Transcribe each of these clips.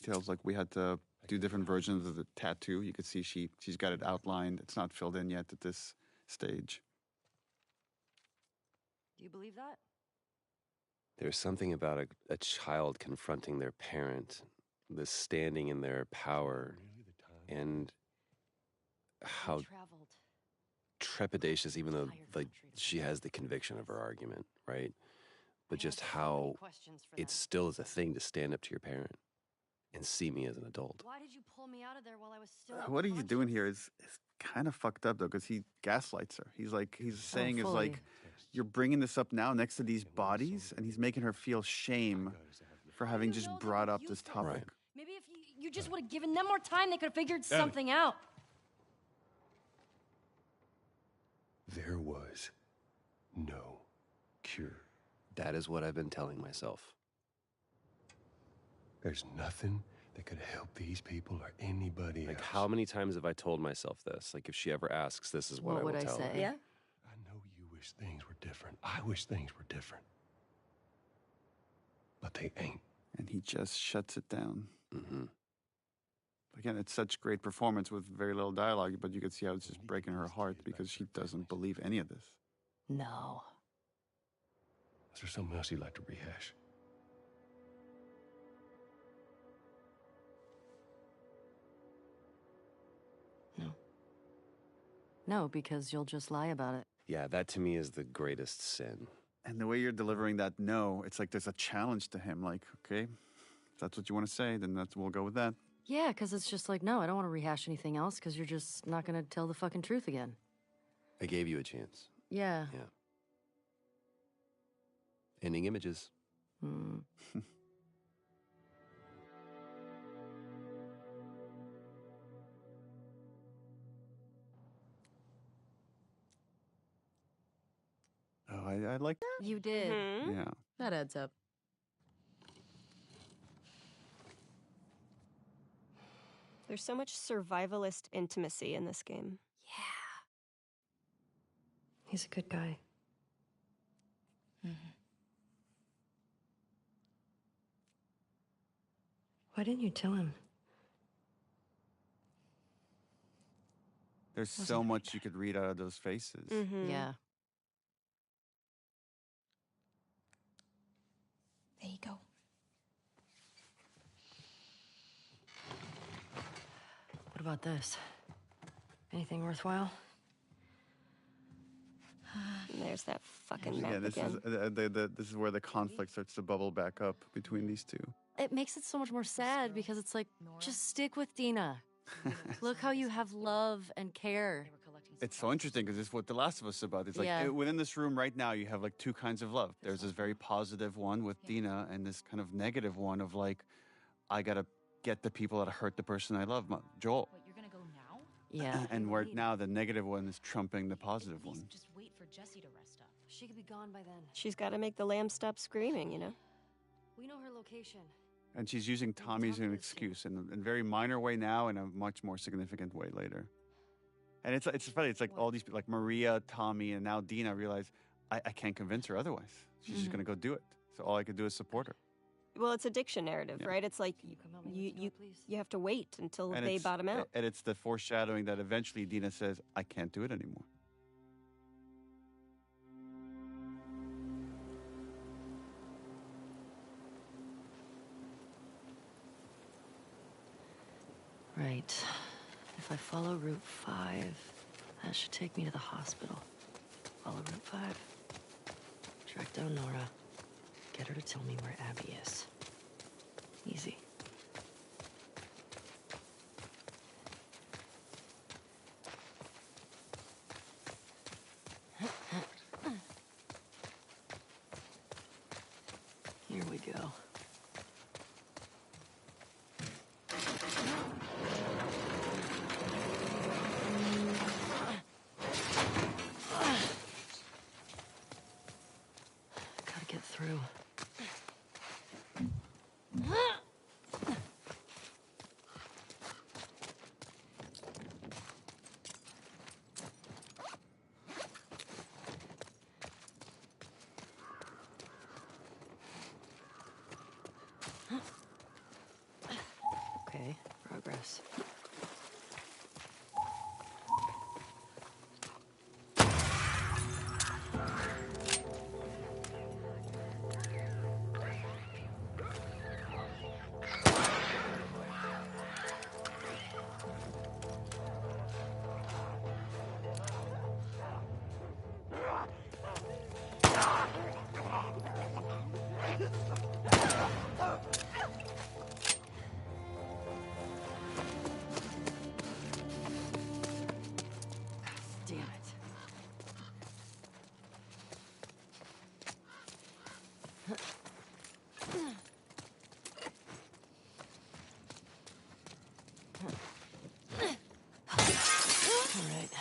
details. Like we had to do different versions of the tattoo. You could see she's got it outlined. It's not filled in yet at this stage. Do you believe that? There's something about a child confronting their parent, the standing in their power, and how trepidatious, even though like she has the conviction of her argument, right? But just how it still is a thing to stand up to your parent and see me as an adult. Why did you pull me out of there while I was still What he's doing here is kind of fucked up though, because he gaslights her. He's saying is like, you're bringing this up now next to these bodies, and he's making her feel shame for having just brought up this topic. Right. Maybe if you just would have given them more time, they could have figured something out. There was no cure. That is what I've been telling myself. There's nothing that could help these people or anybody Like, else. how many times have I told myself this? Like, if she ever asks, this is what I will tell her. Yeah? I know you wish things were different. I wish things were different. But they ain't. And he just shuts it down. Mm-hmm. Again, it's such great performance with very little dialogue, but you could see how it's just breaking her heart because she doesn't believe any of this. No. Is there something else you'd like to rehash? No. No, because you'll just lie about it. Yeah, that to me is the greatest sin. And the way you're delivering that no, it's like there's a challenge to him. Like, okay, if that's what you want to say, then we'll go with that. Yeah, because it's just like, no, I don't want to rehash anything else because you're just not going to tell the fucking truth again. I gave you a chance. Yeah. Yeah. Ending images. Hmm. Oh, I like that. You did. Mm-hmm. Yeah. That adds up. There's so much survivalist intimacy in this game. Yeah. He's a good guy. Mm-hmm. Why didn't you tell him? There's so much you could read out of those faces. Mm-hmm. Yeah. There you go. What about this? Anything worthwhile? And there's that fucking map Yeah, this again. is this is where the conflict starts to bubble back up between these two. It makes it so much more sad because it's like, just stick with Dina. Look how you have love and care. It's so interesting because it's what The Last of Us is about. It's like Yeah. within this room right now, you have like two kinds of love. There's this very positive one with Dina, and this kind of negative one of like, I gotta get the people that hurt the person I love, Joel. Wait, you're gonna go now? Yeah. And where now the negative one is trumping the positive one. Just wait for Jessie to rest up. She could be gone by then. She's got to make the lamb stop screaming, you know? We know her location. And she's using Tommy as an excuse in a very minor way now, and a much more significant way later. And it's funny. It's like all these people, like Maria, Tommy, and now Dina realize I can't convince her otherwise. She's just gonna go do it. So all I could do is support her. Well, it's a diction narrative, Yeah. right? It's like Can you come help me with Dina, please? you have to wait until And they it's- bottom out. And it's the foreshadowing that eventually Dina says, I can't do it anymore. Right. If I follow Route 5, that should take me to the hospital. Follow Route 5. Track down Nora. Get her to tell me where Abby is. Easy. Here we go. Gotta get through. progress. Damn it. All right.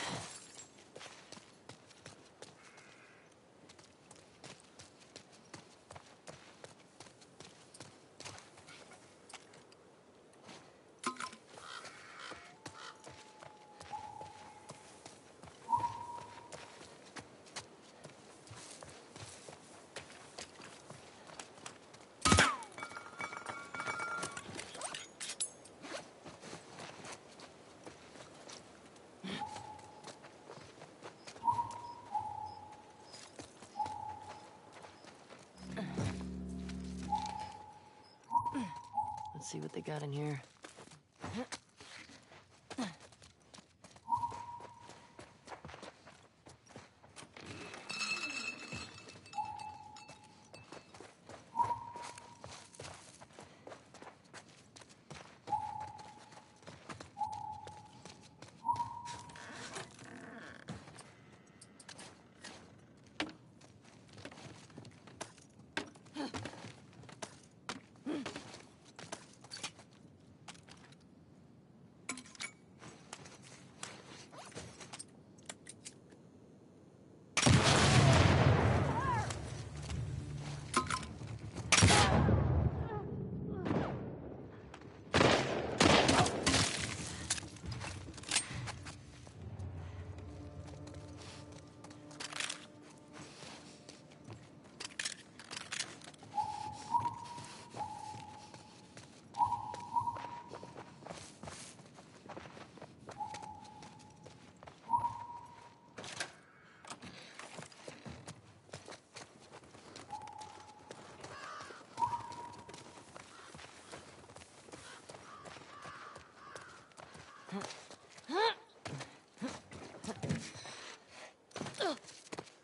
Let's see what they got in here.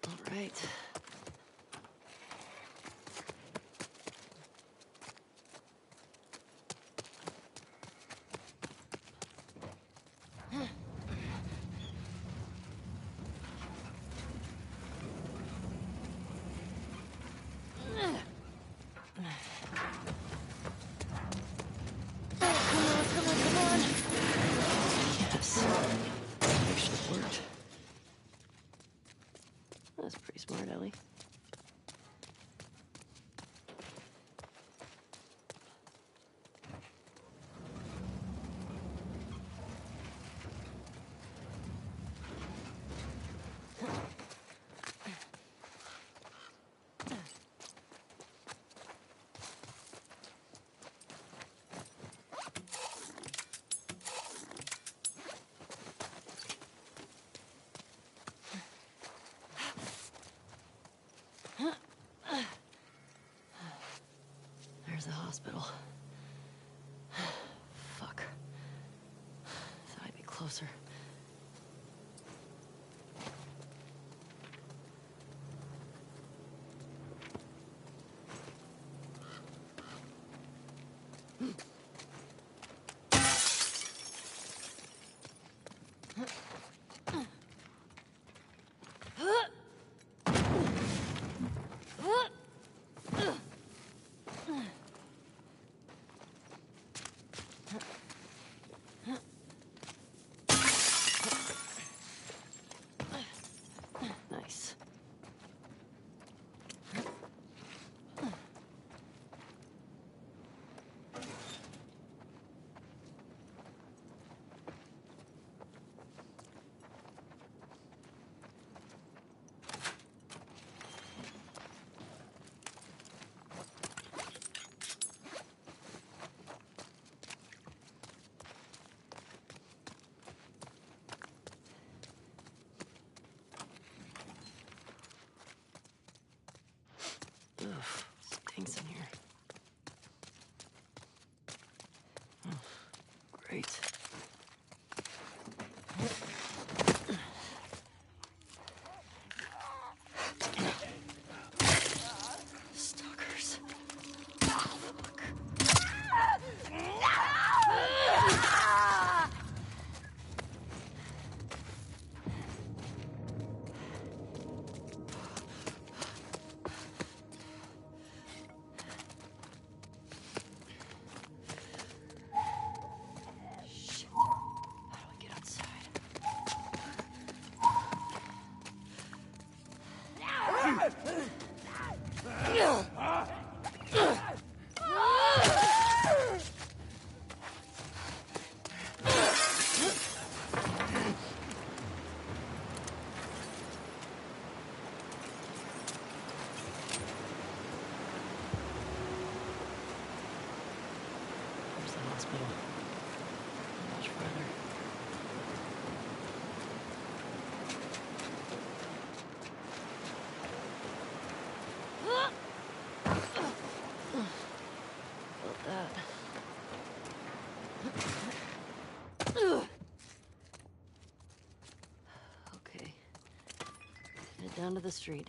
All right. Yes. Actually worked. That's pretty smart, Ellie. There's the hospital. Fuck. Thought I'd be closer. hospital. Not much further. Felt that. Okay. Head down to the street.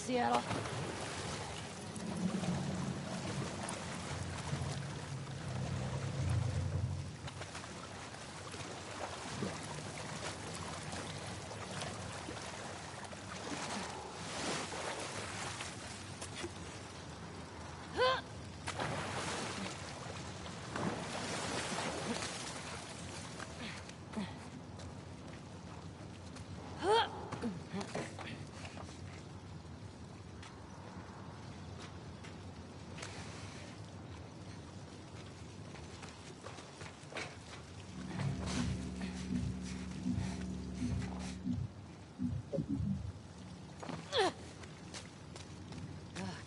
Seattle.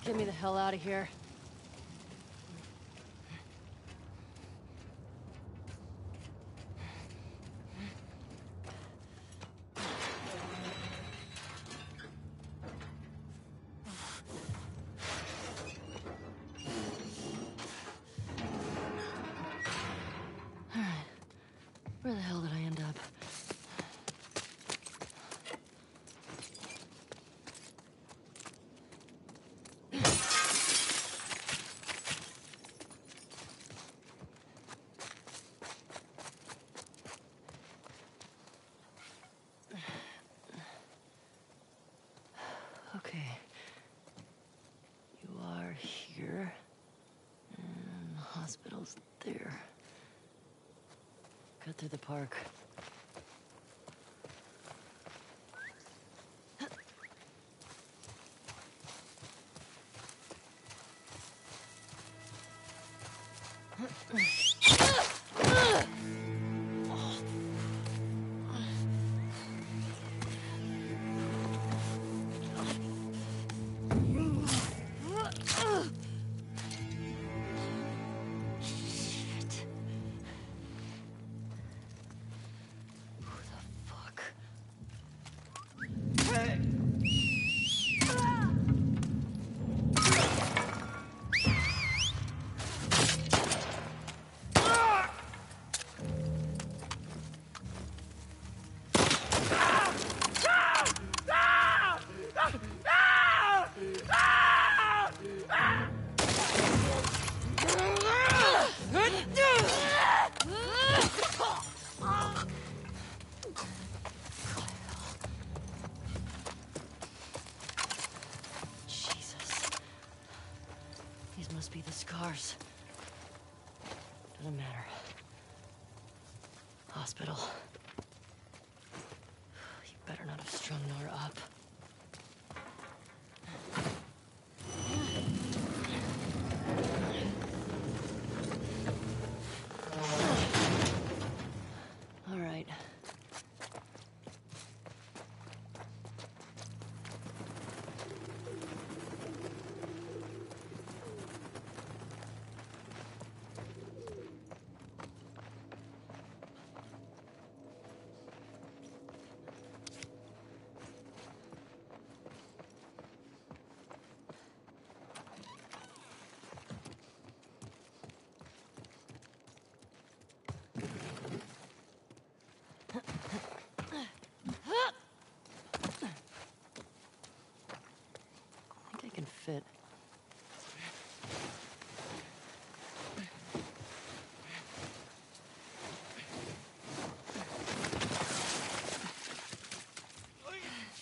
Get me the hell out of here. All right. Where the hell did I end up? Okay. You are here, and the hospital's there. Cut through the park. Must be the scars. Doesn't matter. Hospital. You better not have strung Nora up. All right. I think I can fit.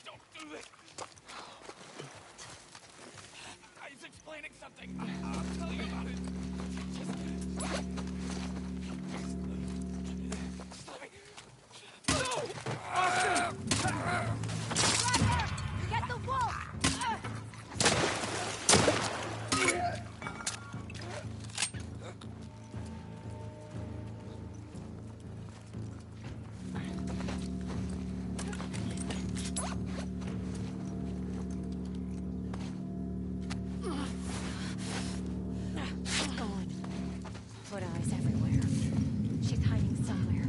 Don't do this! He's explaining something. I'll tell you about it. Get the wolf! Foot eyes everywhere. She's hiding somewhere.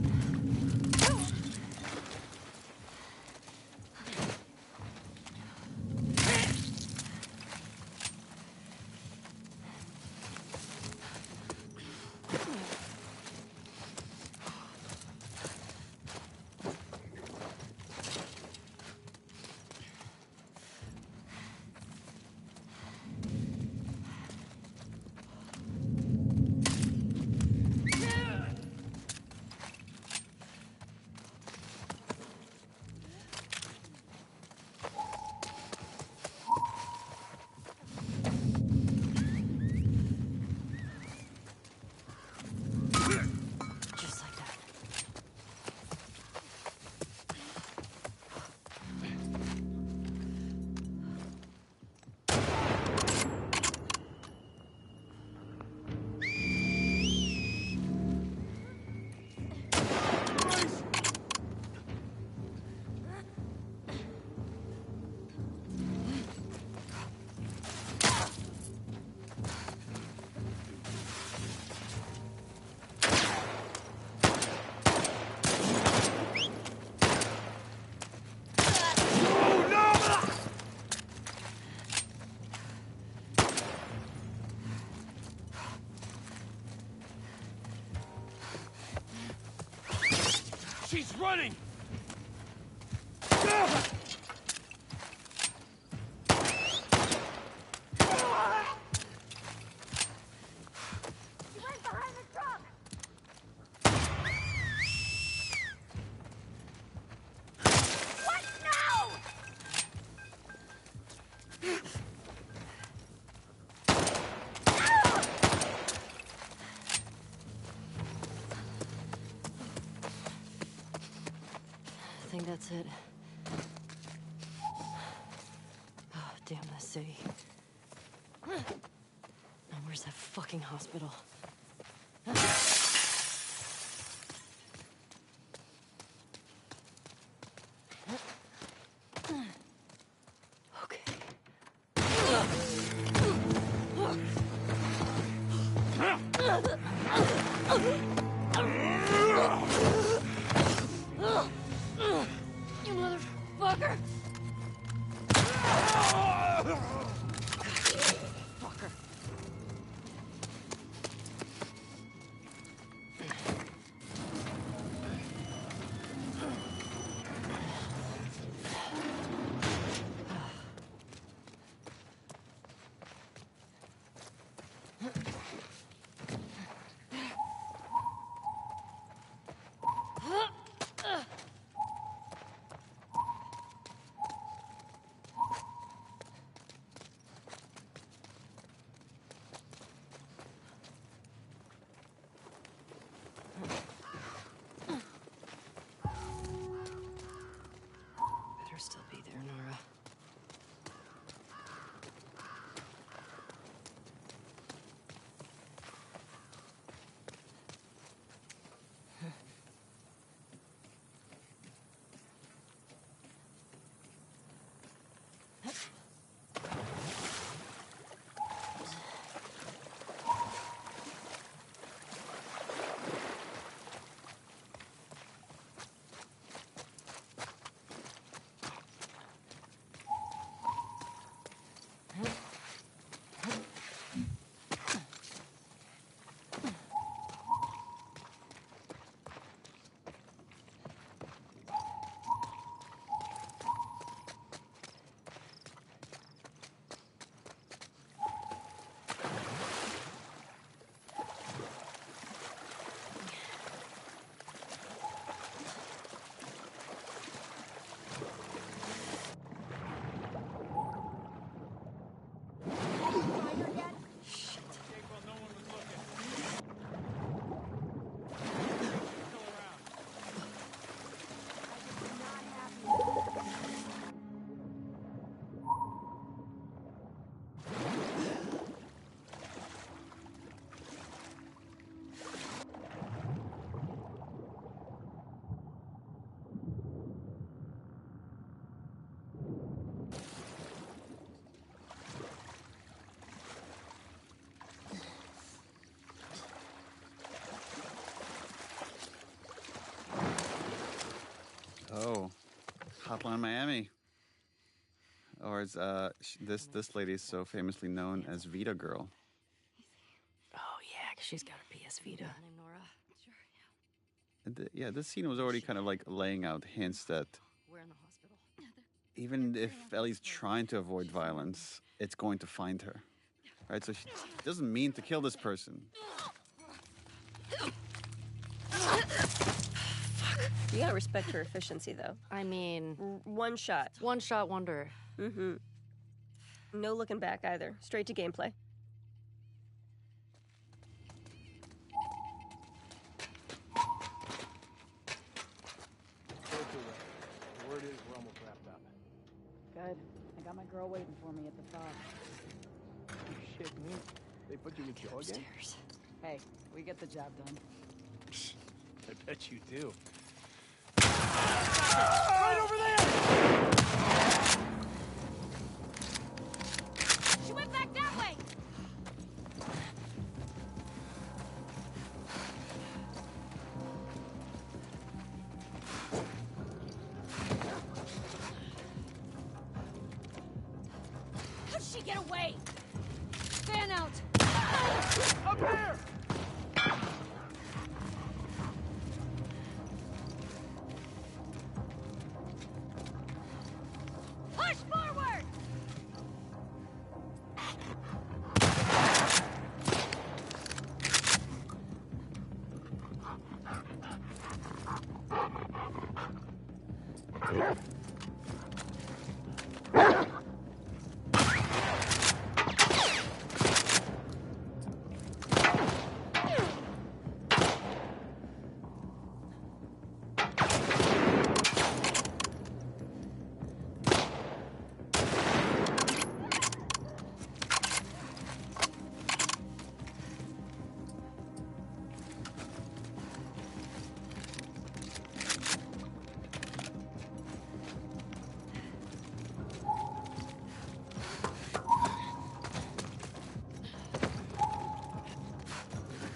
Just like that. She's running! Right behind the truck! What? No! I think that's it. Oh, damn that city. Now where's that fucking hospital? Okay. You motherfucker! Fucker. Hotline Miami. Or as this lady is so famously known as Vita Girl. Oh, yeah, 'cause she's got a PS Vita. Name Nora. Sure, yeah. And yeah, this scene was already kind of like laying out hints that We're in the hospital. even if Ellie's trying to avoid violence, it's going to find her. Right? So she doesn't mean to kill this person. You gotta respect her efficiency, though. I mean, One shot. one shot wonder. Mm-hmm. No looking back either. Straight to gameplay. The word is we're almost wrapped up. Good. I got my girl waiting for me at the farm. Shit, me. They put you in jail again? Upstairs. Hey, we get the job done. I bet you do. Right over there! She went back that way! How'd she get away? Fan out! Up there! Push forward!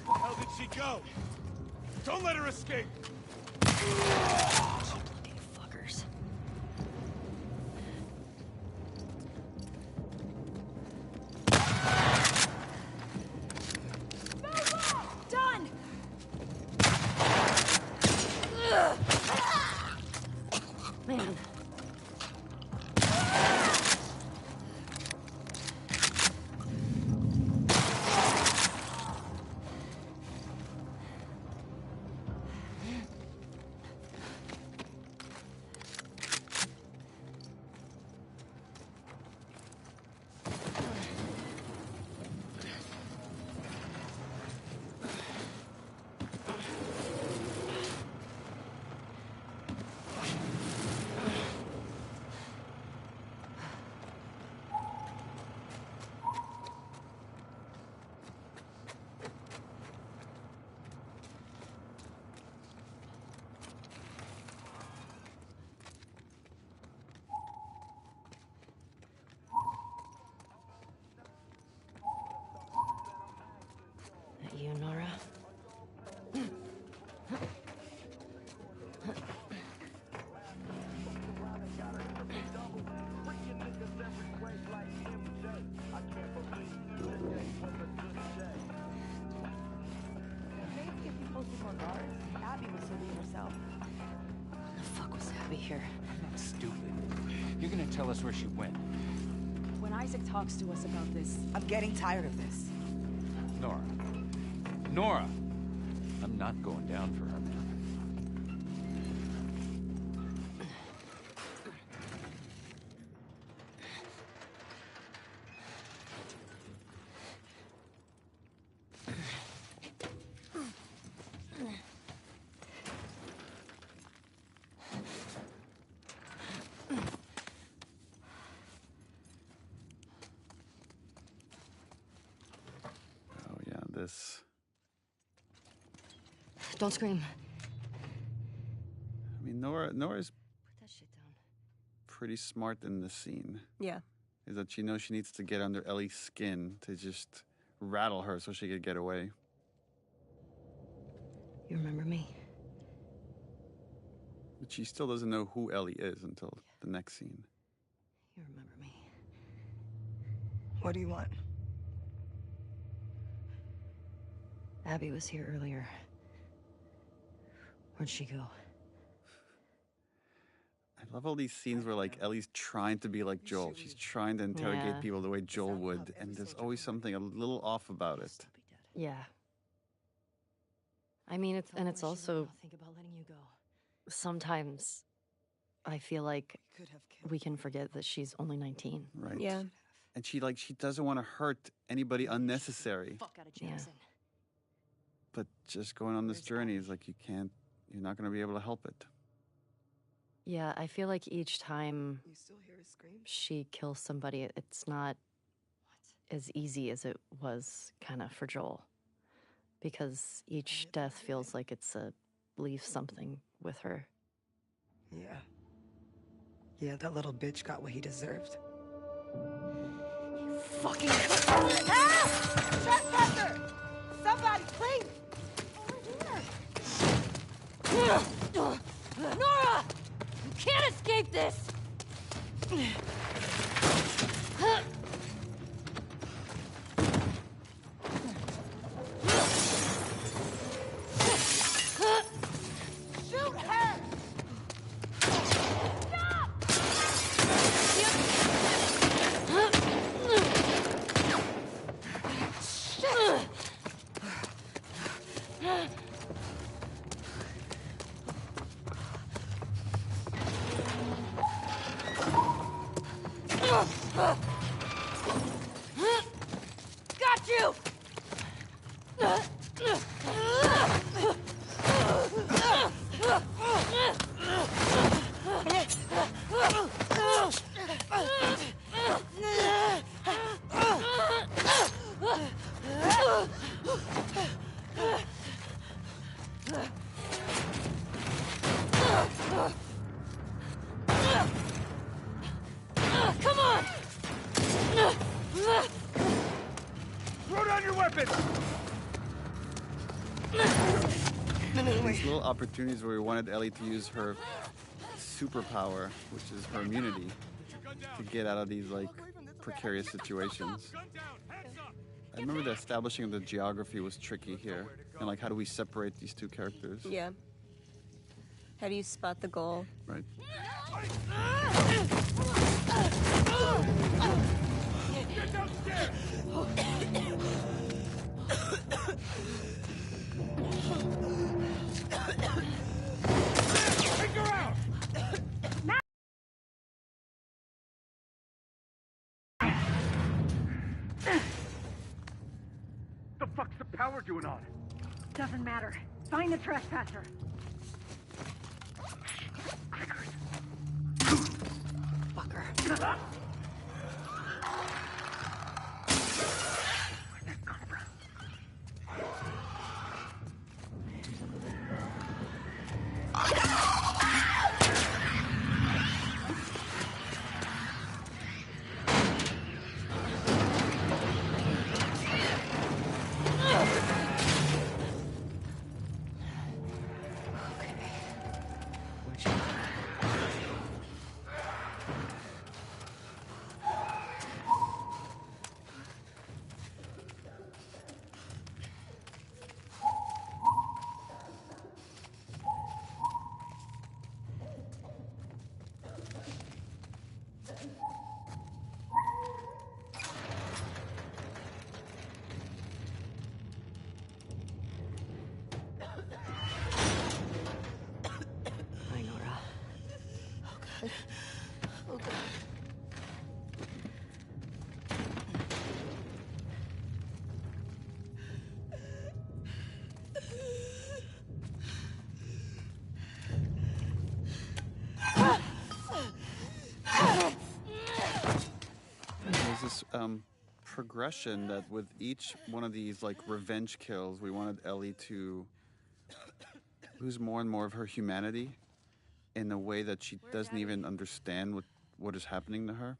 How did she go? Don't let her escape! Cheap-looking fuckers. Done! Man. That you, Nora? Maybe if you posted more guards, Abby would still be herself. When the fuck was Abby here? I'm not stupid. You're gonna tell us where she went. When Isaac talks to us about this, I'm getting tired of this. Nora. Nora! I'm not going down for her, man. Oh yeah, this. Don't scream. I mean, Nora's Put that shit down. pretty smart in this scene. Yeah. Is that she knows she needs to get under Ellie's skin to just rattle her so she could get away. You remember me? But she still doesn't know who Ellie is until the next scene. You remember me. What do you want? Abby was here earlier. Where'd she go? I love all these scenes where like Ellie's trying to be like Joel. She's trying to interrogate Yeah. people the way Joel would, and there's always something a little off about it. Yeah. I mean, it's also think about letting you go. Sometimes I feel like we can forget that she's only 19. Right. Yeah. And she doesn't want to hurt anybody unnecessary. Fuck out of Jackson. But just going on this journey is like you're not going to be able to help it. Yeah, I feel like each time You still hear a scream? she kills somebody, it's not as easy as it was kind of for Joel. Because each death feels like it's leaves something with her. Yeah. Yeah, that little bitch got what he deserved. You fucking... Ah! Trespasser! Somebody, please! Nora! You can't escape this! Shoot her! Got you! Come on! Throw down your weapons! These little opportunities where we wanted Ellie to use her superpower, which is her immunity, to get out of these like precarious situations. I remember the establishing of the geography was tricky here, and like how do we separate these two characters? Yeah. How do you spot the goal? Right. Get downstairs! Take her out! The fuck's the power doing on? Doesn't matter. Find the trespasser. Fucker. Hi, Nora. There's this progression that with each one of these like revenge kills, we wanted Ellie to lose more and more of her humanity in a way that she doesn't even understand what is happening to her.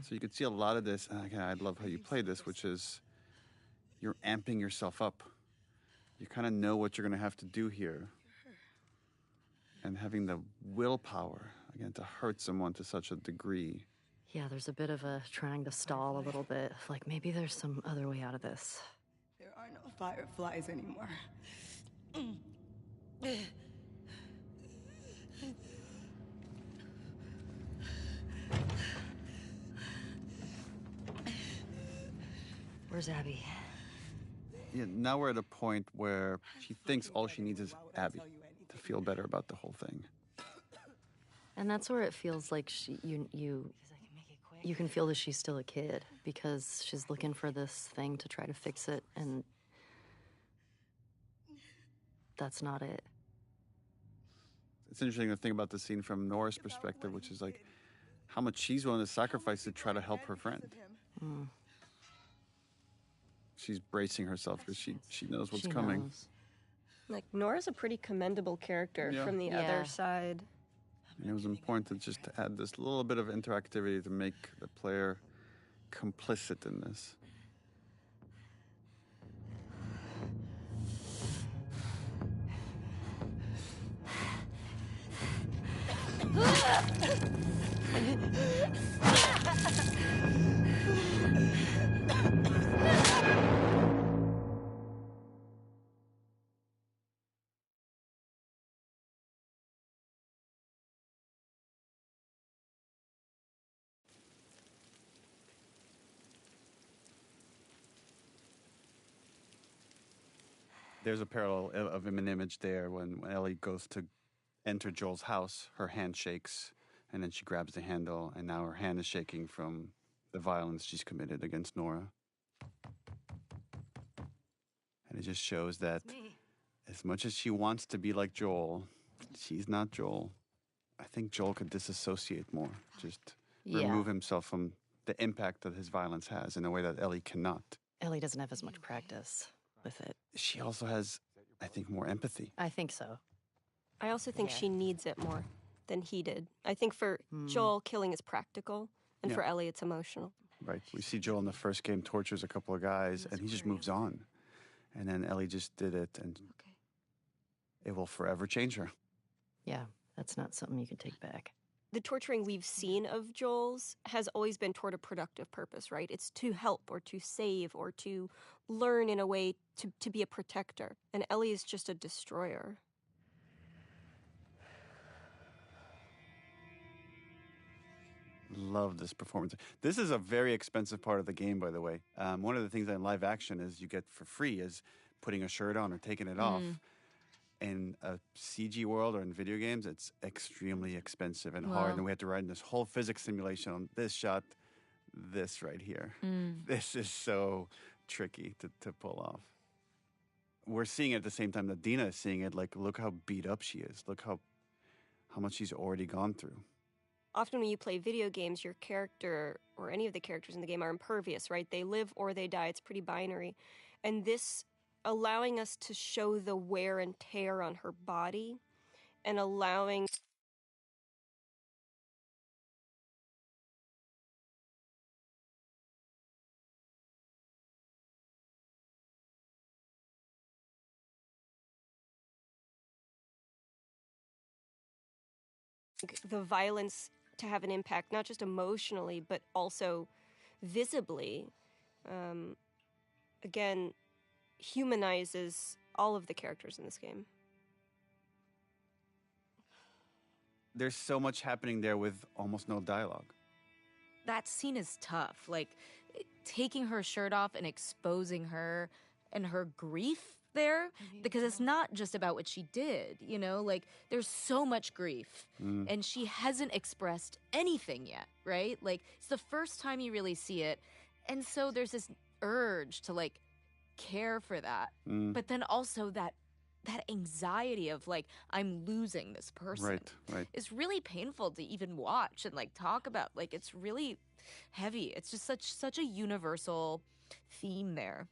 So you could see a lot of this, and again, I love how you play this, which is you're amping yourself up. You kind of know what you're going to have to do here. And having the willpower, again, to hurt someone to such a degree. Yeah, there's a bit of a trying to stall a little bit. Like maybe there's some other way out of this. There are no fireflies anymore. Where's Abby? Yeah, now we're at a point where she thinks all she needs is Abby to feel better about the whole thing. And that's where it feels like you can feel that she's still a kid because she's looking for this thing to try to fix it, and that's not it. It's interesting to think about the scene from Nora's perspective, which is like how much she's willing to sacrifice to try to help her friend. Mm. She's bracing herself because she knows what's She coming. knows. Like, Nora's a pretty commendable character Yeah. from the Yeah. other side. And it was important to just to add this little bit of interactivity to make the player complicit in this. There's a parallel of an image there when Ellie goes to enter Joel's house, her hand shakes, and then she grabs the handle, and now her hand is shaking from the violence she's committed against Nora. And it just shows that as much as she wants to be like Joel, she's not Joel. I think Joel could disassociate more, just remove himself from the impact that his violence has in a way that Ellie cannot. Ellie doesn't have as much practice with it. She also has, I think, more empathy. I think so. I also think she needs it more than he did. I think for Joel, killing is practical, and for Ellie, it's emotional. Right. We see Joel in the first game tortures a couple of guys, and he just moves on. And then Ellie just did it, and it will forever change her. Yeah, that's not something you can take back. The torturing we've seen of Joel's has always been toward a productive purpose, right? It's to help or to save or to learn in a way to be a protector. And Ellie is just a destroyer. Love this performance. This is a very expensive part of the game, by the way. One of the things that in live action is you get for free is putting a shirt on or taking it off. In a CG world or in video games, it's extremely expensive and hard. And we had to write in this whole physics simulation on this shot, this right here. This is so tricky to pull off. We're seeing it at the same time that Dina is seeing it. Like, look how beat up she is. Look how much she's already gone through. Often when you play video games, your character or any of the characters in the game are impervious, right? They live or they die. It's pretty binary. And this allowing us to show the wear and tear on her body and allowing the violence to have an impact, not just emotionally, but also visibly, again, humanizes all of the characters in this game. There's so much happening there with almost no dialogue. That scene is tough. Like, taking her shirt off and exposing her and her grief there, because it's not just about what she did, you know? Like, there's so much grief, and she hasn't expressed anything yet, right? Like, it's the first time you really see it, and so there's this urge to, like, care for that. But then also that anxiety of, like, I'm losing this person. Right. It's really painful to even watch and, like, talk about. Like, it's really heavy. It's just such a universal theme there.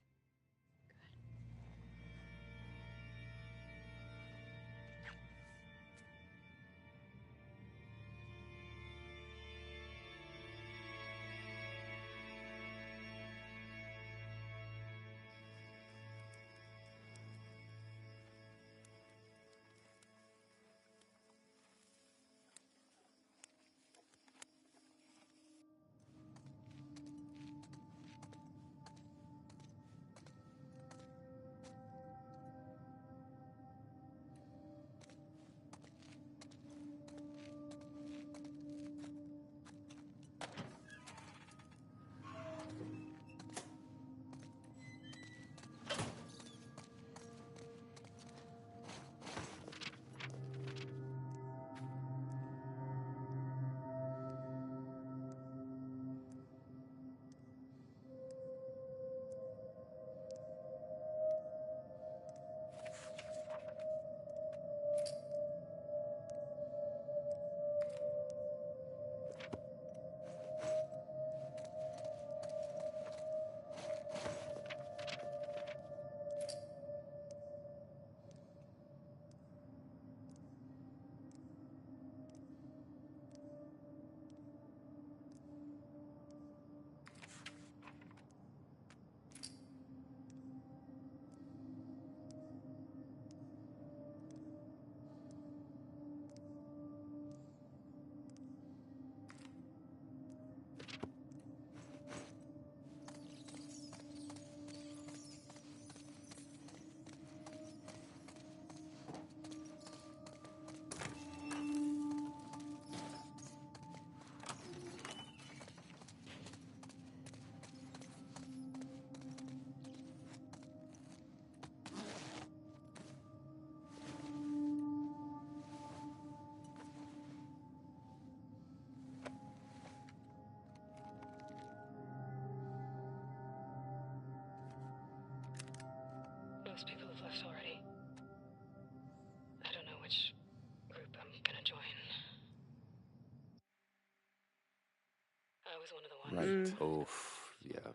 Right. Oof, yeah. And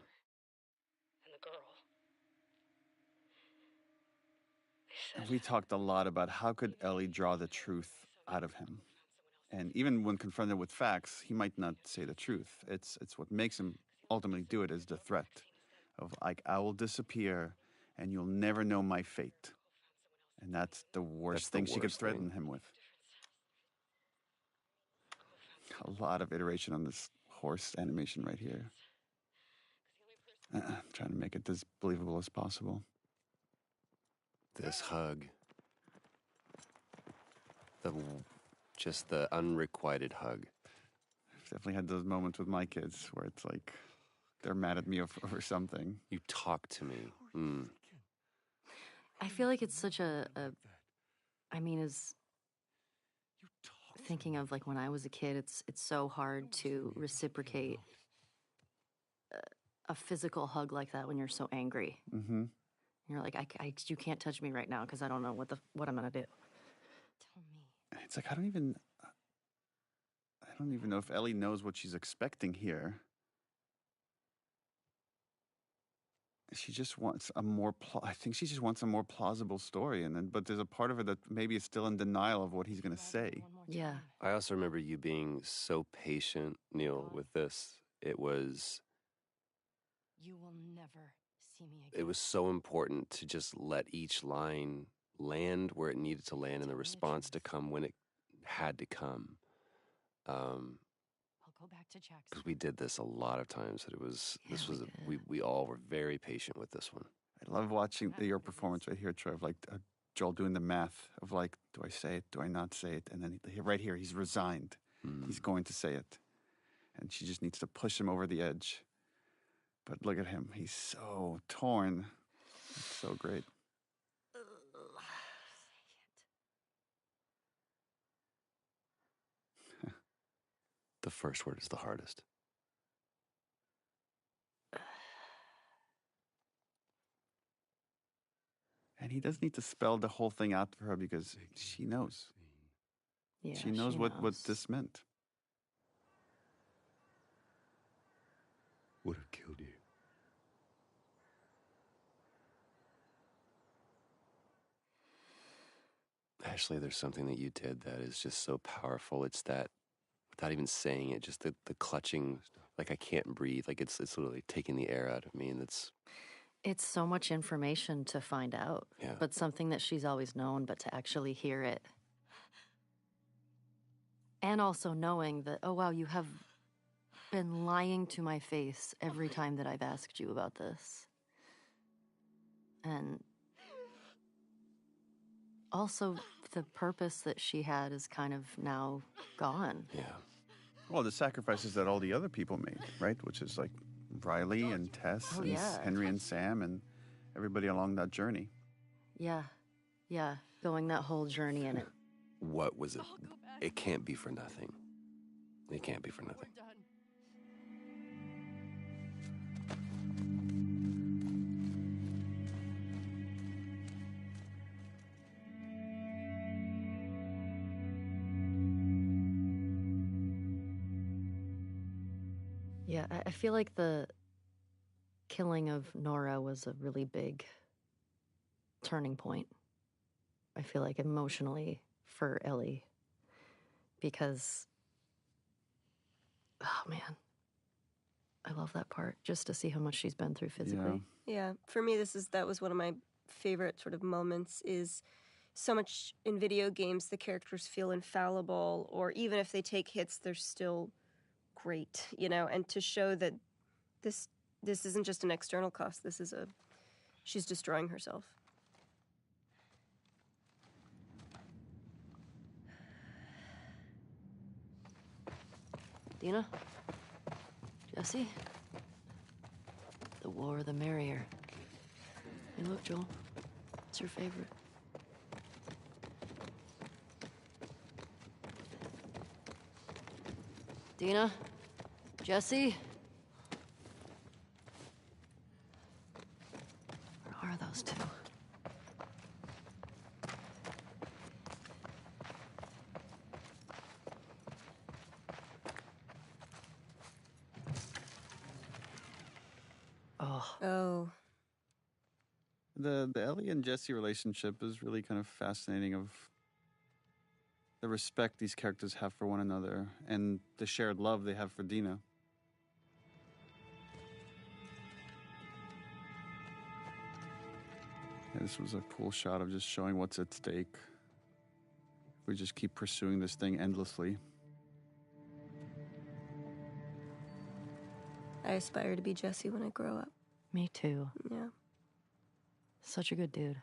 the girl. And we talked a lot about how could Ellie draw the truth out of him. And even when confronted with facts, he might not say the truth. It's what makes him ultimately do it is the threat of like, I will disappear and you'll never know my fate. And that's the worst That's the thing she could worst threaten thing. him with. A lot of iteration on this horse animation right here. Trying to make it as believable as possible. This hug. Just the unrequited hug. I've definitely had those moments with my kids where it's like they're mad at me over something. You talk to me. I feel like it's such I mean, as thinking of like when I was a kid, it's so hard to reciprocate a physical hug like that when you're so angry. Mm-hmm. You're like, you can't touch me right now because I don't know what I'm gonna do. Tell me. It's like I don't even know if Ellie knows what she's expecting here. She just wants a more. I think she just wants a more plausible story, but there's a part of it that maybe is still in denial of what he's going to say. Yeah. I also remember you being so patient, Neil, with this. It was You will never see me again. it was so important to just let each line land where it needed to land and the response to come when it had to come. I'll go back to Jackson. Because we did this a lot of times. We all were very patient with this one. I love watching your performance right here, Trev. Like Joel doing the math of like, do I say it? Do I not say it? And then right here, he's resigned. He's going to say it, and she just needs to push him over the edge. But look at him; he's so torn. It's so great. The first word is the hardest. And he does need to spell the whole thing out for her because she knows. Yeah. She knows what this meant. Would have killed you. Ashley, there's something that you did that is just so powerful. It's that, without even saying it, just the clutching, like I can't breathe. Like it's literally taking the air out of me, and It's so much information to find out, Yeah. but something that she's always known, but to actually hear it. And also knowing that, oh, wow, you have been lying to my face every time that I've asked you about this. And also the purpose that she had is kind of now gone. yeah. Well, the sacrifices that all the other people made, right? Which is like Riley and Tess Oh, and yeah. Henry and Sam and everybody along that journey. Yeah. Yeah. Going that whole journey in it. What was it? It can't be for nothing. It can't be for nothing. Yeah, I feel like the killing of Nora was a really big turning point. I feel like emotionally for Ellie. Because, oh man, I love that part. Just to see how much she's been through physically. Yeah, for me, that was one of my favorite sort of moments. Is so much in video games the characters feel infallible, or even if they take hits, they're still great, And to show that this isn't just an external cost. She's destroying herself. Dina? Jesse? The war, the merrier. Hey, look, Joel. What's your favorite? Dina? Jesse? Where are those two? Oh, Oh. The Ellie and Jesse relationship is really kind of fascinating. Of the respect these characters have for one another and the shared love they have for Dina. Yeah, this was a cool shot of just showing what's at stake. We just keep pursuing this thing endlessly. I aspire to be Jesse when I grow up. me too. Yeah. Such a good dude.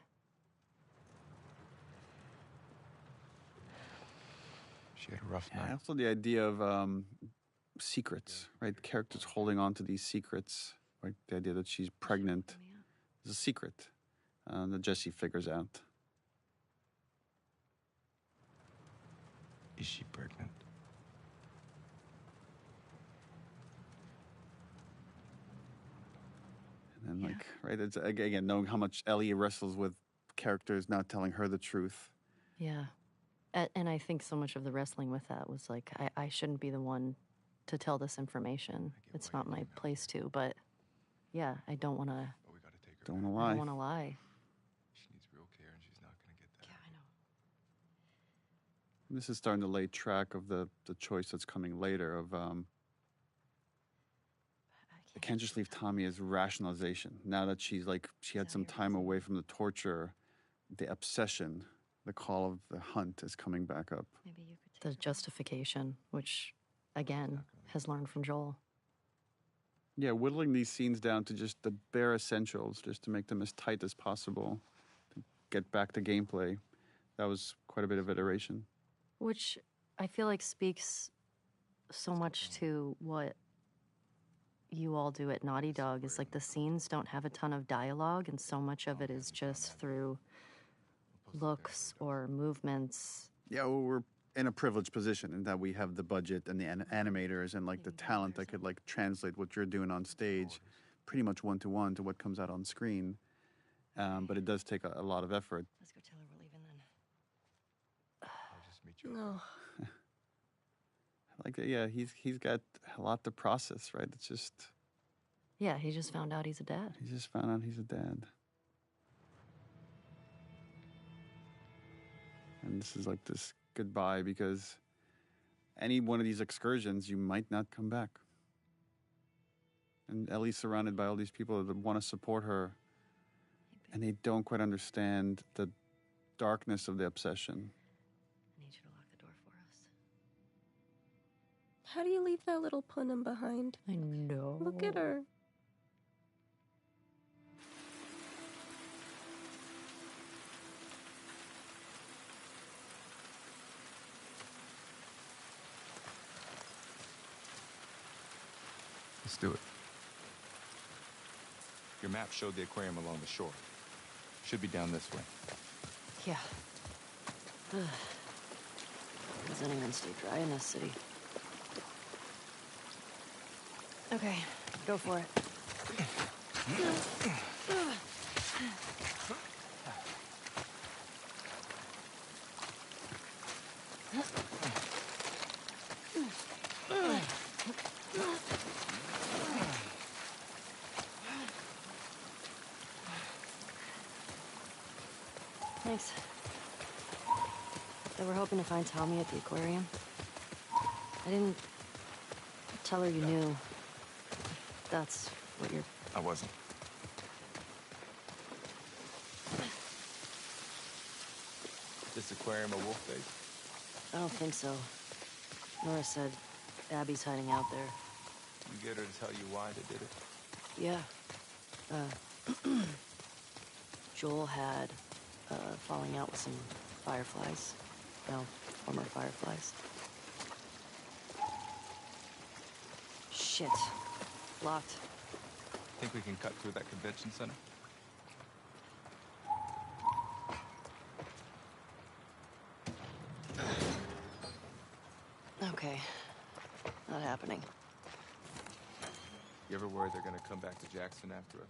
She had a rough Yeah, night. also the idea of secrets, right? Characters holding on to these secrets, like the idea that she's pregnant is a secret that Jesse figures out. Is she pregnant? And then, like, right, it's again knowing how much Ellie wrestles with characters not telling her the truth. Yeah. And I think so much of the wrestling with that was like, I shouldn't be the one to tell this information. It's not my place to, but yeah, I don't want to. But we gotta take her. Don't want to I lie. don't want to lie. She needs real care, and she's not gonna get that. Yeah, I know. This is starting to lay track of the choice that's coming later of I can't just leave Tommy as rationalization. Now that she's like, she had some time away from the torture, the obsession, the call of the hunt is coming back up. Maybe you could. The justification, which again has learned from Joel. Yeah, whittling these scenes down to just the bare essentials, just to make them as tight as possible, to get back to gameplay. That was quite a bit of iteration. Which I feel like speaks so much to what you all do at Naughty Dog is like the scenes don't have a ton of dialogue, and so much of it is just through looks or movements. Yeah, well, we're in a privileged position in that we have the budget and the animators and like the talent that could like translate what you're doing on stage pretty much one-to-one to what comes out on screen. But it does take a lot of effort. Let's go tell her we're leaving then. I'll just meet you. No. Like, yeah, he's got a lot to process, right? It's just, Yeah, he just found out he's a dad. he just found out he's a dad. And this is like this goodbye because any one of these excursions, you might not come back. And Ellie's surrounded by all these people that want to support her, and they don't quite understand the darkness of the obsession. I need you to lock the door for us. How do you leave that little punum behind? I know. Look at her. Let's do it. Your map showed the aquarium along the shore. Should be down this way. Yeah. Does anyone stay dry in this city? Okay, go for it. Thanks. They were hoping to find Tommy at the aquarium. I didn't tell her you knew. That's what you're... I wasn't. This aquarium a wolf face? I don't think so. Nora said Abby's hiding out there. You get her to tell you why they did it? Yeah. Joel had falling out with some fireflies. Well, former fireflies. Shit. Locked. Think we can cut through that convention center? Okay. Not happening. You ever worried they're gonna come back to Jackson after us?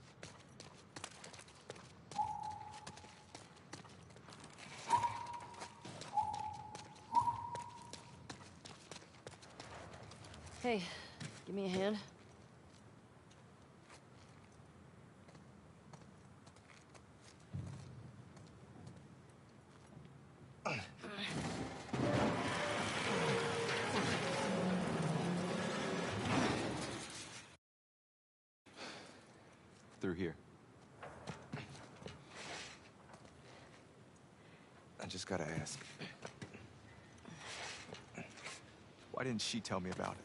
Hey, give me a hand. through here. I just gotta ask. Why didn't she tell me about it?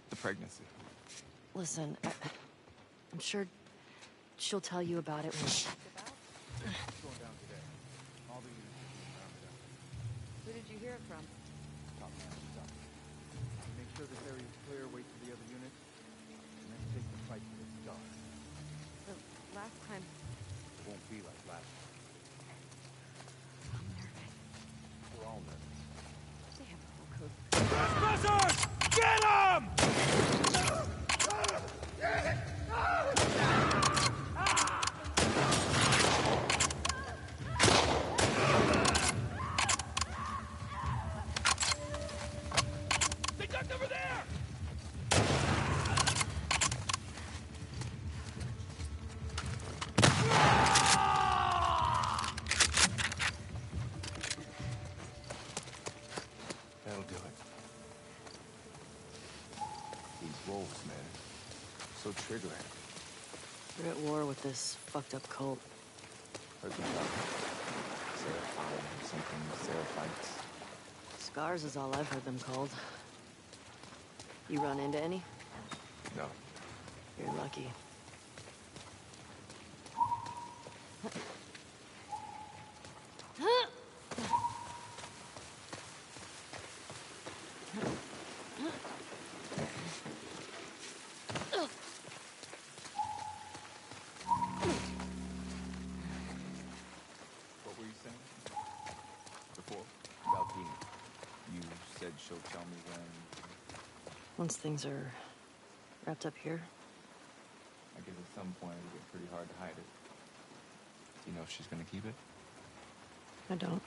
The pregnancy. Listen, I'm sure she'll tell you about it when... Going down today. All the units are being rounded up. Who did you hear it from? Top man stuff. Make sure this area is clear, wait for the other units, and then take the fight to the stars. The last time. It won't be like last time. I'm nervous. We're all nervous. Damn, Hulk. Trespassers! Get them! They ducked over there! That'll do it. These wolves, man. So trigger happy. We're at war with this fucked up cult. Heard them talk. Seraphine, something Seraphites. Scars is all I've heard them called. You run into any? No. You're lucky. What were you saying? Before? About Dina. You said she'll tell me when... Once things are wrapped up here, I guess at some point it'll get pretty hard to hide it. Do you know if she's gonna keep it? I don't.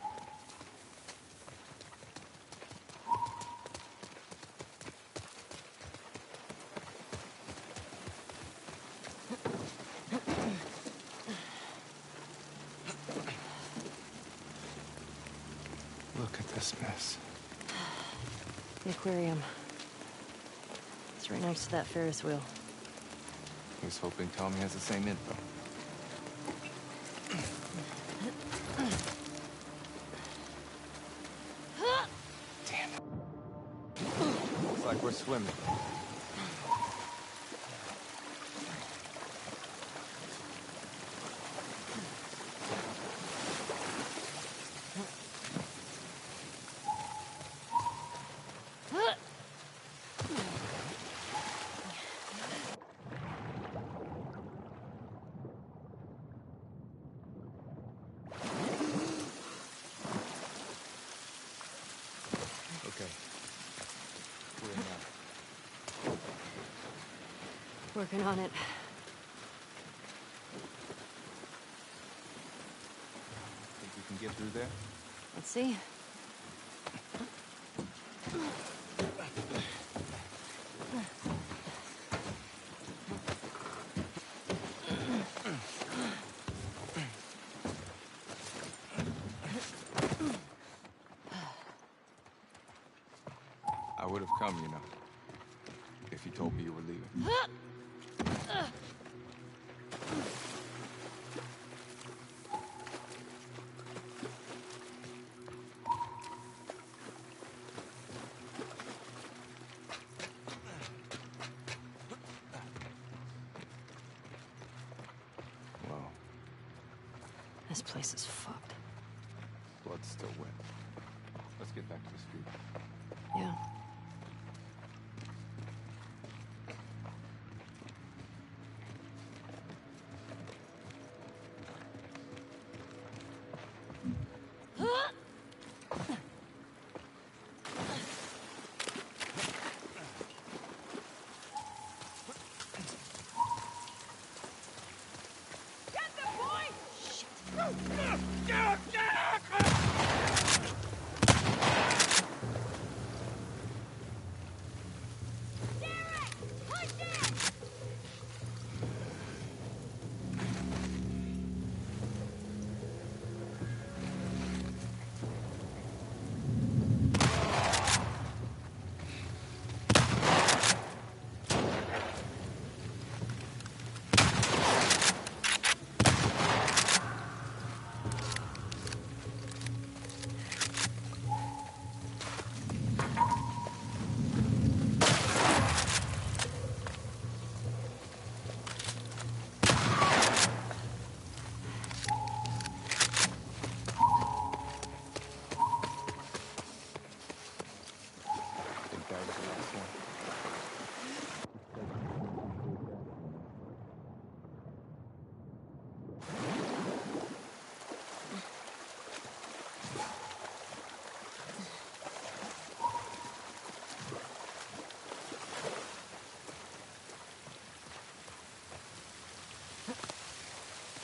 Look at this mess. The aquarium. It's right next to that Ferris wheel. He's hoping Tommy has the same info. Damn it. Looks like we're swimming. Okay. We're in now. Working on it. Think we can get through there? Let's see. I would have come, you know, if you told me you were leaving. Well, This place is fucked. blood's still wet. Let's get back to the street. Yeah.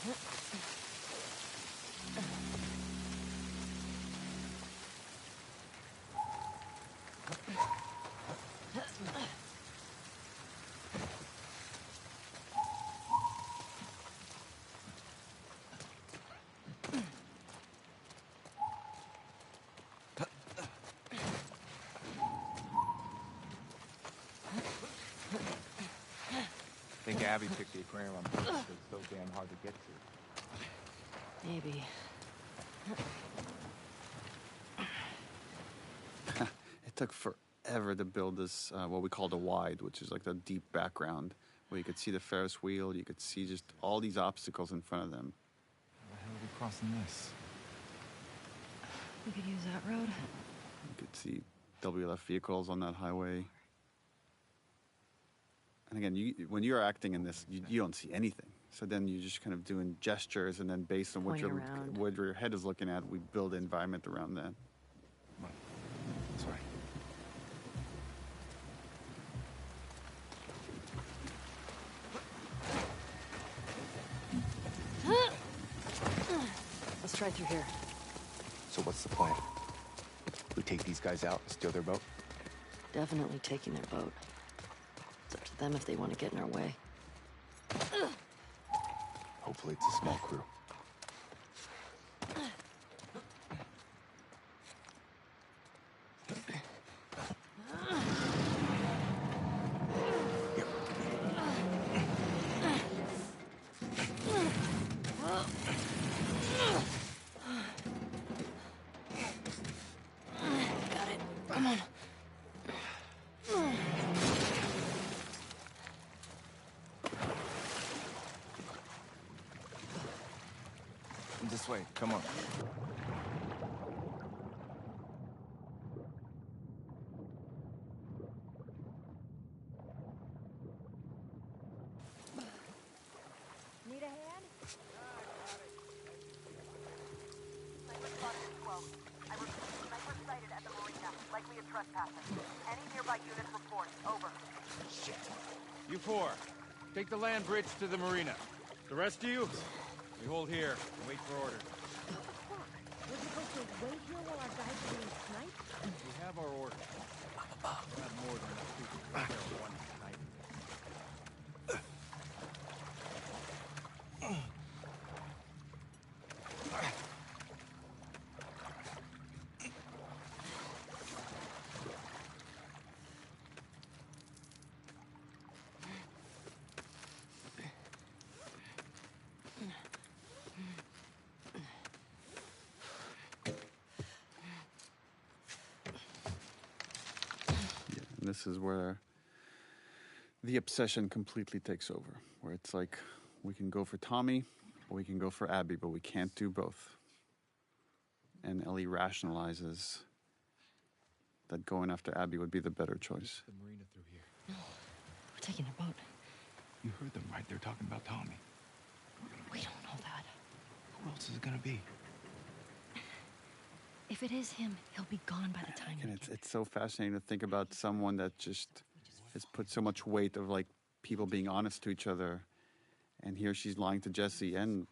I think Abby picked the aquarium on purpose because it's so damn hard to get to. Maybe. It took forever to build this, what we call the wide, which is like the deep background, where you could see the Ferris wheel, you could see just all these obstacles in front of them. How the hell are we crossing this? We could use that road. You could see WLF vehicles on that highway. And again, when you're acting in this, you don't see anything. So then you're just kind of doing gestures, and then based on what your head is looking at, we build an environment around that. That's right. Let's try through here. So what's the plan? We take these guys out and steal their boat? Definitely taking their boat. It's up to them if they want to get in our way. Hopefully it's a small crew. Got it. Come on. This way, come on. Need a hand? Sniper spotted at 12. I repeat, sniper sighted at the marina, likely a trespasser. Any nearby units report. Over. Shit. You four, take the land bridge to the marina. The rest of you, we hold here and wait for orders. Fuck. We're supposed to wait here while our guys are being sniped? We have our orders. We'll have more than enough people to take care of one tonight. This is where the obsession completely takes over, where it's like we can go for Tommy or we can go for Abby, but we can't do both. And Ellie rationalizes that going after Abby would be the better choice. The marina through here. No, we're taking their boat. You heard them, right? They're talking about Tommy. We don't know that. Who else is it gonna be? If it is him, he'll be gone by the time. And it's so fascinating to think about someone that just has put so much weight of like people being honest to each other, and here she's lying to Jesse and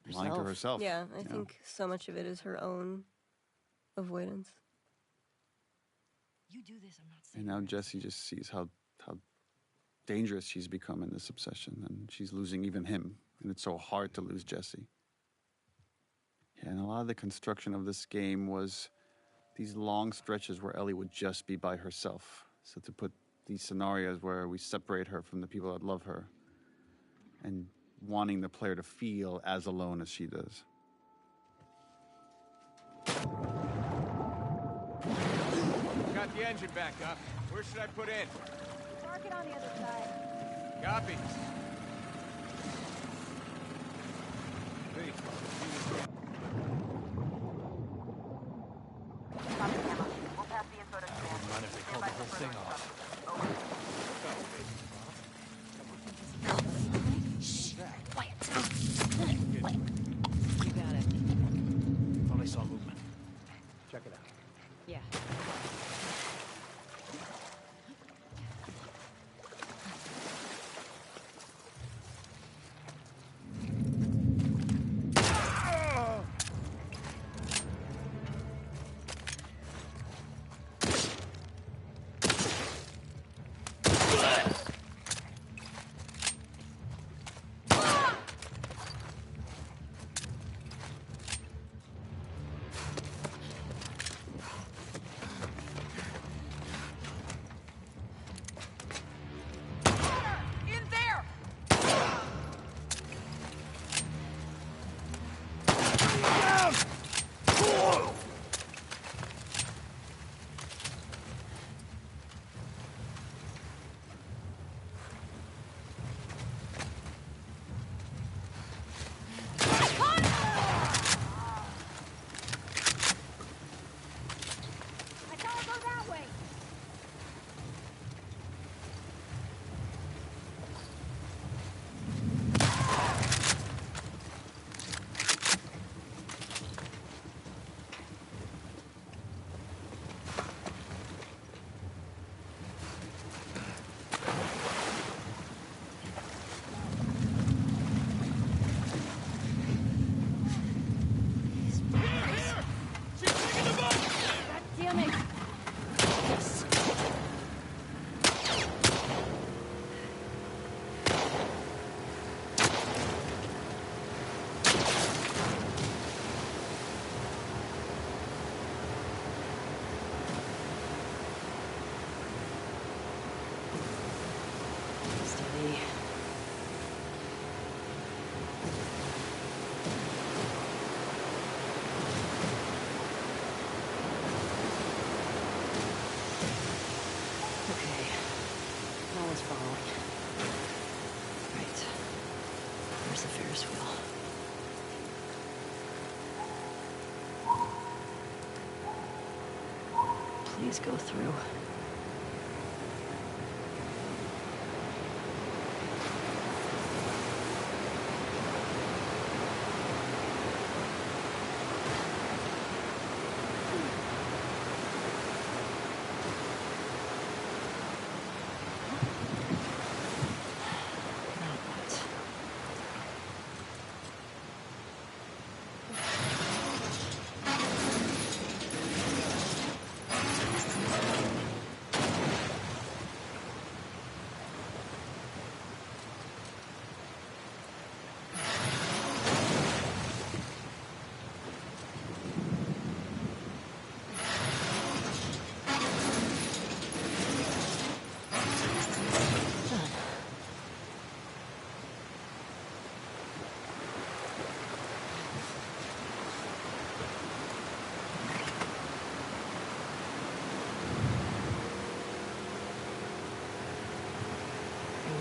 lying to herself. Yeah, I think so much of it is her own avoidance. You do this, I'm not saying. And now Jesse just sees how dangerous she's become in this obsession, and she's losing even him, and it's so hard to lose Jesse. Yeah, and a lot of the construction of this game was these long stretches where Ellie would just be by herself. So to put these scenarios where we separate her from the people that love her and wanting the player to feel as alone as she does. Got the engine back up. Where should I put in? Park it on the other side. Copy. Copy, Emma. We'll pass the info to I wouldn't mind if they called the whole thing off. You got it. Thought I saw movement. Check it out. Yeah. There's the Ferris wheel. Please go through.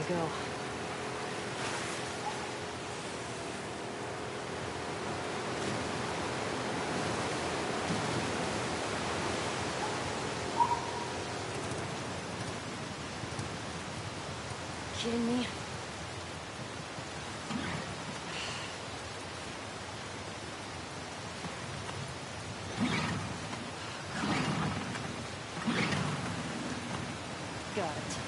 Go. Kidding me? Got it.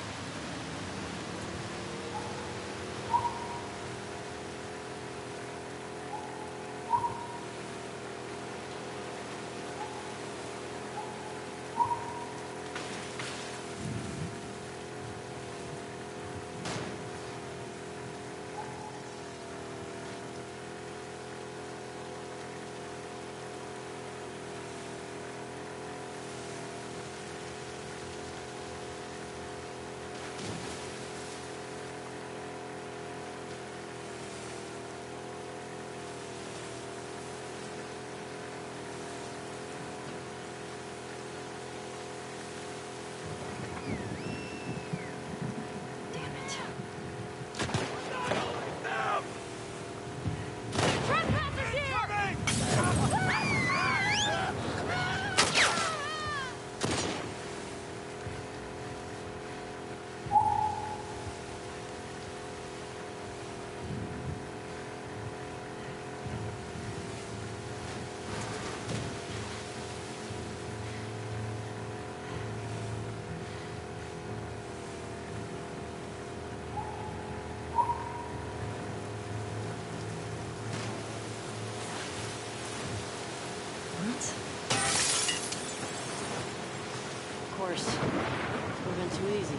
Of course. Would have been too easy.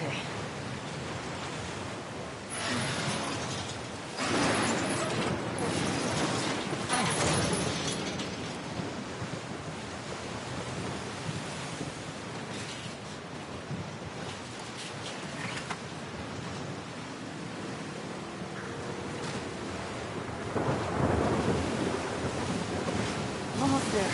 Okay. Almost there.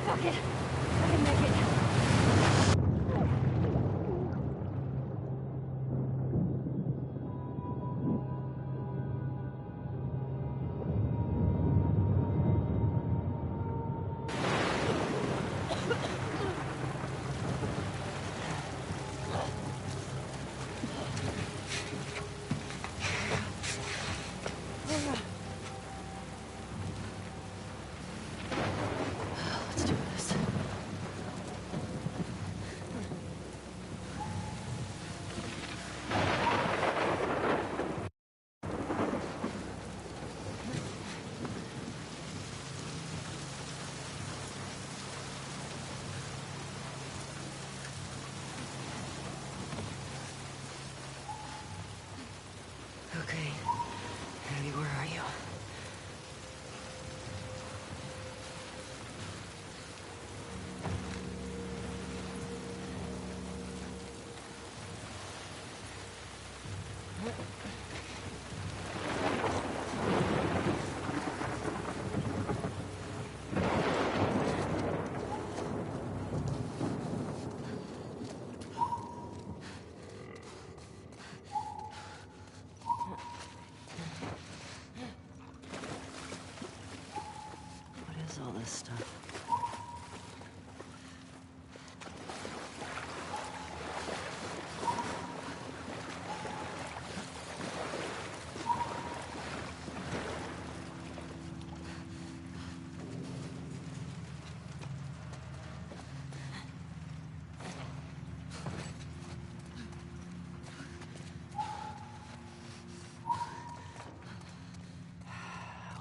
Fuck it. I can make it. Let's do this. Okay. Abby, where are you? What is all this stuff?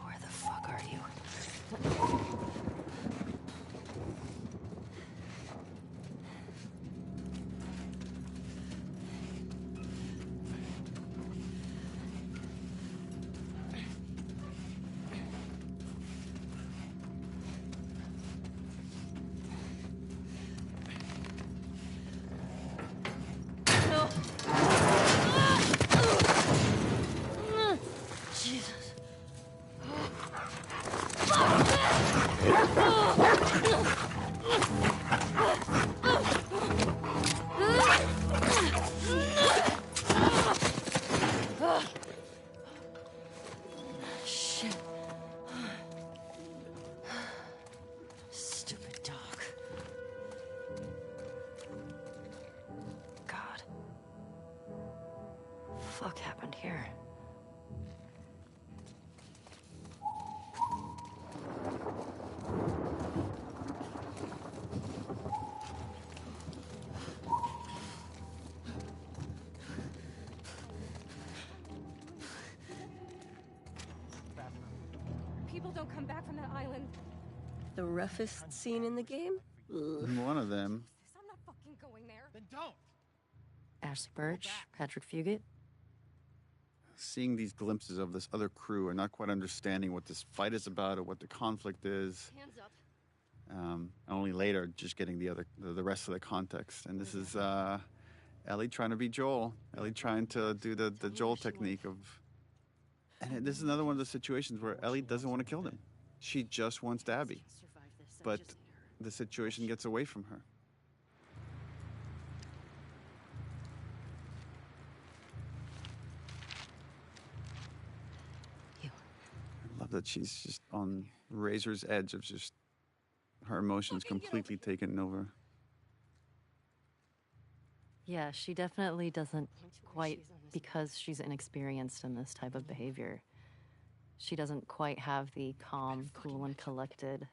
Where the fuck are you? No. Jesus. Shit. Stupid dog. God. Fuck happened here? people don't come back from that island. The roughest scene in the game? Ugh. One of them. I'm not fucking going there. Then don't. Ashley Birch, Patrick Fugit. Seeing these glimpses of this other crew and not quite understanding what this fight is about or what the conflict is. Hands up. Only later just getting the rest of the context. And this is Ellie trying to be Joel. Ellie trying to do the Joel technique of... And this is another one of the situations where Ellie doesn't want to kill him. She just wants Abby. But the situation gets away from her. I love that she's just on razor's edge of just her emotions completely taken over. Yeah, she definitely doesn't quite, because she's inexperienced in this type of behavior. She doesn't quite have the calm, cool, and collected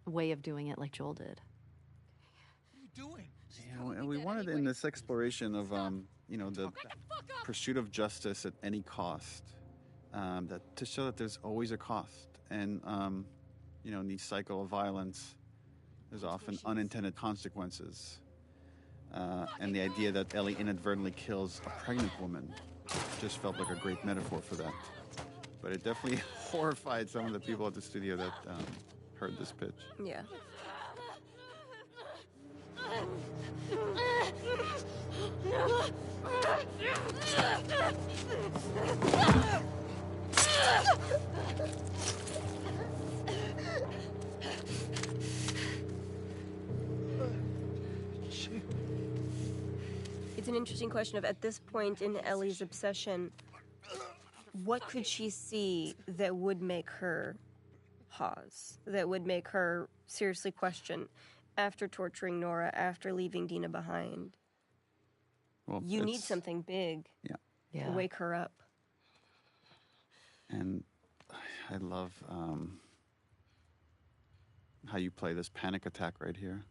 way of doing it like Joel did. What are you doing? Yeah, and we wanted in this exploration of, the pursuit of justice at any cost, that to show that there's always a cost. And, in the cycle of violence, there's often unintended consequences. And the idea that Ellie inadvertently kills a pregnant woman just felt like a great metaphor for that. But it definitely horrified some of the people at the studio that heard this pitch. Yeah. It's an interesting question of, at this point in Ellie's obsession, what could she see that would make her pause, that would make her seriously question after torturing Nora, after leaving Dina behind? Well, you need something big to wake her up. And I love how you play this panic attack right here.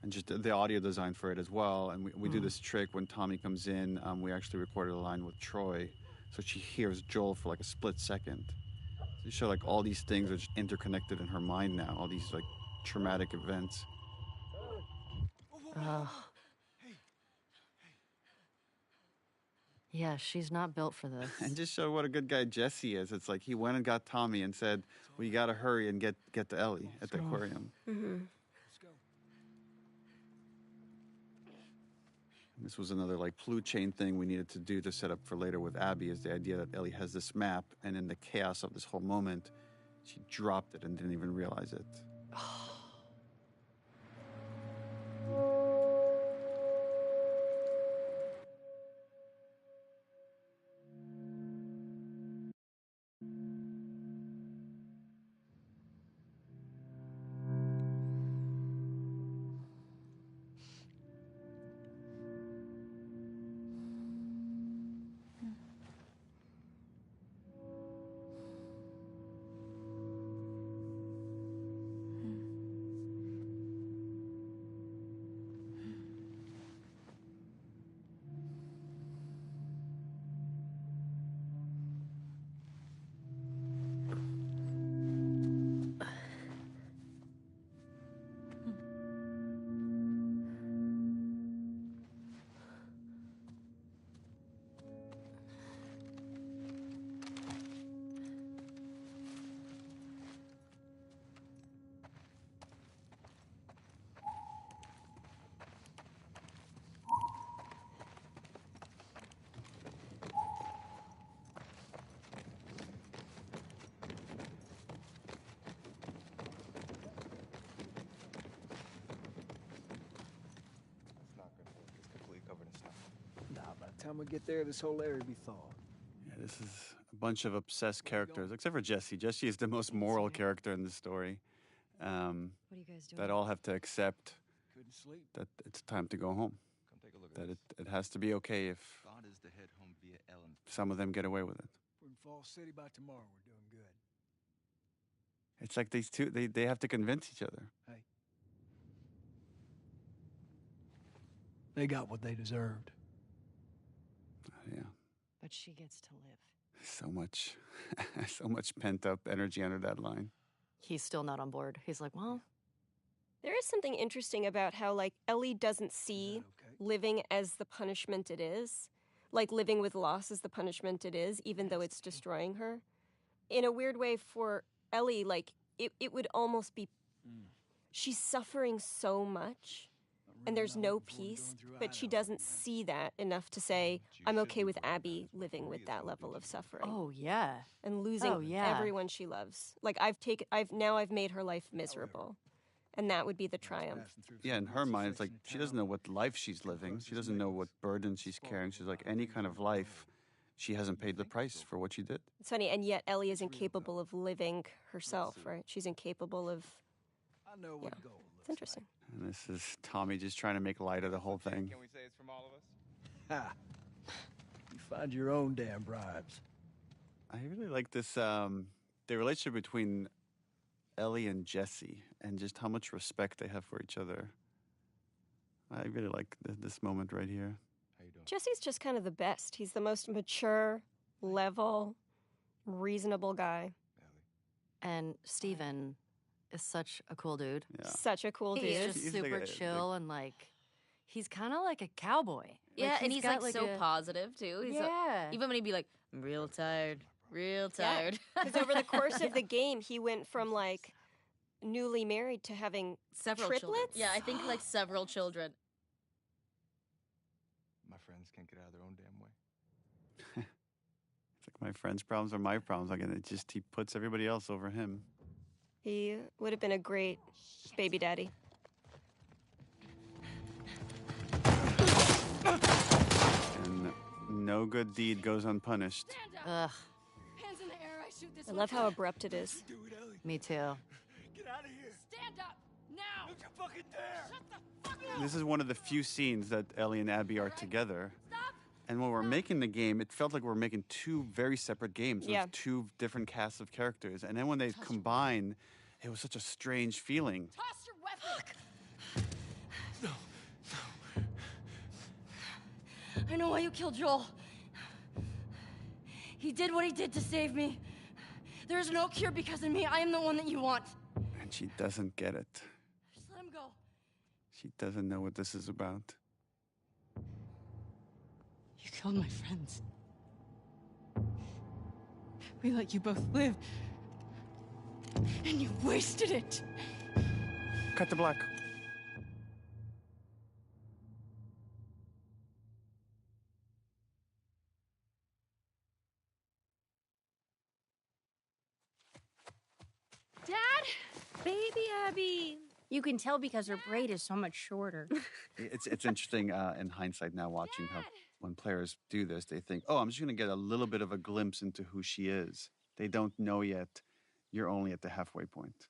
And just the audio design for it as well. And we do this trick when Tommy comes in. We actually recorded a line with Troy, so she hears Joel for like a split second. So you show like all these things are just interconnected in her mind now, all these like traumatic events. Yeah, she's not built for this. And just show what a good guy Jesse is. It's like he went and got Tommy and said, "We got to hurry and get to Ellie at the aquarium." Mm-hmm. This was another like Tlou chain thing we needed to do to set up for later with Abby, is the idea that Ellie has this map, and in the chaos of this whole moment, she dropped it and didn't even realize it. Time we get there, this whole area will be thawed. Yeah, this is a bunch of obsessed characters, except for Jesse. Jesse is the most moral character in the story. What are you guys doing? That all have to accept Couldn't sleep. that it's time to go home. Come take a look at That this. it has to be okay if God is to head home via Ellen. some of them get away with it. We're in Fall City by tomorrow. We're doing good. It's like these two, they have to convince each other. Hey. They got what they deserved. Yeah. But she gets to live. So much, so much pent up energy under that line. He's still not on board. He's like, well, There is something interesting about how, like, Ellie doesn't see living as the punishment it is. Like, living with loss is the punishment it is, even though it's destroying her. In a weird way, for Ellie, like, it would almost be... She's suffering so much, and there's no peace, but she doesn't see that enough to say, I'm okay with Abby living with that level of suffering. oh, yeah. And losing Oh, yeah. everyone she loves. Like, I've made her life miserable. And that would be the triumph. Yeah, in her mind, it's like she doesn't know what life she's living. She doesn't know what burden she's carrying. She's like, any kind of life, she hasn't paid the price for what she did. It's funny, and yet Ellie is incapable of living herself, right? She's incapable of... Yeah, it's interesting. And this is Tommy just trying to make light of the whole thing. Can we say it's from all of us? Ha! You find your own damn bribes. I really like this, the relationship between Ellie and Jesse and just how much respect they have for each other. I really like this moment right here. How you doing? Jesse's just kind of the best. He's the most mature, level, reasonable guy. And Steven is such a cool dude. Yeah. Such a cool dude. He's just He's super like chill and like, he's kind of like a cowboy. Yeah, and he's got, like so a- positive too. He's Yeah. even when he'd be like, I'm real tired. Real Yeah. tired. Because over the course of the game, he went from, like, newly married to having Several triplets? children. Yeah, I think like several children. My friends can't get out of their own damn way. It's like my friend's problems are my problems. Like, and he puts everybody else over him. He would have been a great baby daddy. And no good deed goes unpunished. Ugh, Hands in the air, I shoot this I love how abrupt it is. me too. Get out of here! Stand up! Now! Don't you fucking dare! Shut the fuck up! This is one of the few scenes that Ellie and Abby are together. And when we're making the game, it felt like we're making two very separate games Yeah. with two different casts of characters. And then when they combine, it was such a strange feeling. Toss your weapon! I know why you killed Joel. He did what he did to save me. There is no cure because of me. I am the one that you want. And she doesn't get it. Just let him go. She doesn't know what this is about. You killed my friends. We let you both live. And you wasted it. Cut to black. Dad? Baby Abby. You can tell because her braid is so much shorter. It's interesting in hindsight now watching how when players do this, they think, oh, I'm just going to get a little bit of a glimpse into who she is. They don't know yet. You're only at the halfway point.